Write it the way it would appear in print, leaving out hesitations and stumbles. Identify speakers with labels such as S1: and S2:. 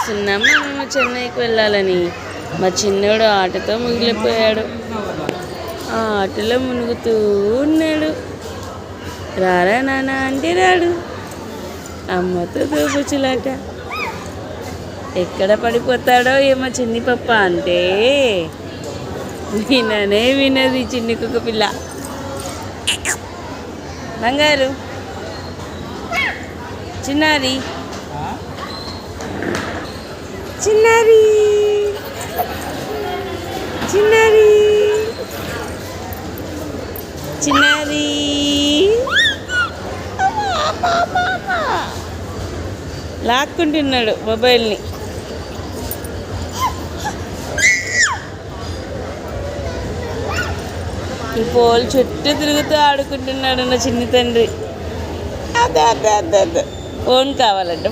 S1: చేస్తున్నామా మేము చెన్నైకి వెళ్ళాలని. మా చిన్నోడు ఆటతో మిగిలిపోయాడు. ఆ ఆటలో మునుగుతూ ఉన్నాడు. రారా నాన్న అంటే రాడు. అమ్మతో దోబుచ్చులాట. ఎక్కడ పడిపోతాడో ఏమో చిన్ని పప్ప అంటే విననే వినది చిన్ని కుక్క పిల్ల. బంగారు చిన్నారి చిన్నారి చిన్నారి చిన్నారి లాక్కుంటున్నాడు మొబైల్ని. ఈ పోల్ చుట్టూ తిరుగుతూ ఆడుకుంటున్నాడు నా చిన్ని తండ్రి. అదే ఫోన్ కావాలంటే